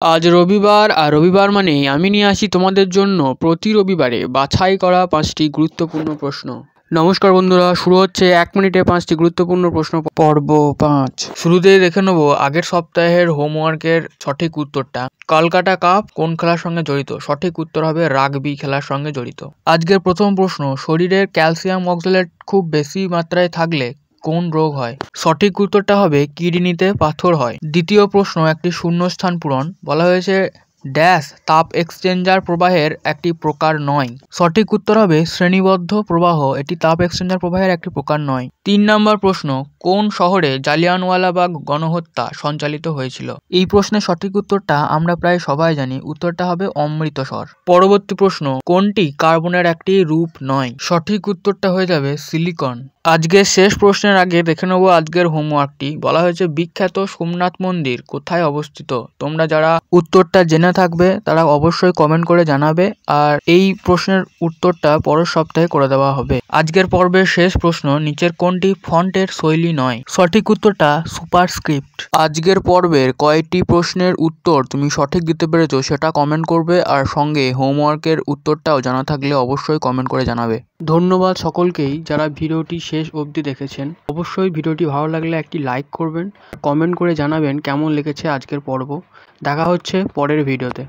আজ রবিবার, আর রবিবার মানেই আমি নিয়ে আসি তোমাদের জন্য প্রতি রবিবারে বাছাই করা 5টি গুরুত্বপূর্ণ প্রশ্ন। নমস্কার বন্ধুরা, শুরু হচ্ছে 1 মিনিটে 5টি গুরুত্বপূর্ণ প্রশ্ন পর্ব 5। শুরুতেই দেখে নেব আগের সপ্তাহের হোমওয়ার্কের সঠিক উত্তরটা। কলকাতা কাপ কোন খেলার সঙ্গে জড়িত? সঠিক উত্তর হবে রাগবি খেলার সঙ্গে জড়িত। আজকের প্রথম প্রশ্ন, শরীরের ক্যালসিয়াম অক্সালেট খুব বেশি মাত্রায় থাকলে কোন রোগ হয়? সঠিক উত্তরটা হবে কিডনিতে পাথর হয়। দ্বিতীয় প্রশ্ন, একটি শূন্যস্থান পূরণ। বলা হয়েছে ড্যাশ তাপ এক্সচেঞ্জার প্রবাহের একটি প্রকার নয়। সঠিক উত্তর হবে শ্রেণীবদ্ধ প্রবাহ, এটি তাপ এক্সচেঞ্জার প্রবাহের একটি প্রকার নয়। 3 নম্বর প্রশ্ন, কোন শহরে জালিয়ানওয়ালাবাগ গণহত্যা সঞ্চালিত হয়েছিল? এই প্রশ্নের সঠিক উত্তরটা আমরা প্রায় সবাই জানি, উত্তরটা হবে অমৃতসর। পরবর্তী প্রশ্ন, কোনটি কার্বনের একটি রূপ নয়? সঠিক উত্তরটা হয়ে যাবে সিলিকন। আজকের শেষ প্রশ্নের আগে দেখে নেব আজকের হোমওয়ার্কটি। বলা হয়েছে বিখ্যাত সোমনাথ মন্দির কোথায় অবস্থিত? তোমরা যারা উত্তরটা জেনে থাকবে তারা অবশ্যই কমেন্ট করে জানাবে, আর এই প্রশ্নের উত্তরটা পরের সপ্তাহে করে দেওয়া হবে। আজকের পর্বের শেষ প্রশ্ন, নিচের কোনটি ফন্টের শৈলী নয়? সঠিক উত্তরটা সুপারস্ক্রিপ্ট। আজকের পর্বের কয়টি প্রশ্নের উত্তর তুমি সঠিক দিতে পেরেছো সেটা কমেন্ট করবে, আর সঙ্গে হোমওয়ার্কের উত্তরটাও জানা থাকলে অবশ্যই কমেন্ট করে জানাবে। ধন্যবাদ সকলকেই যারা ভিডিওটি শেষ অবধি দেখেছেন। অবশ্যই ভিডিওটি ভালো লাগলে একটি লাইক করবেন, কমেন্ট করে জানাবেন কেমন লেগেছে আজকের পর্ব। দেখা হচ্ছে পরের ভিডিওতে।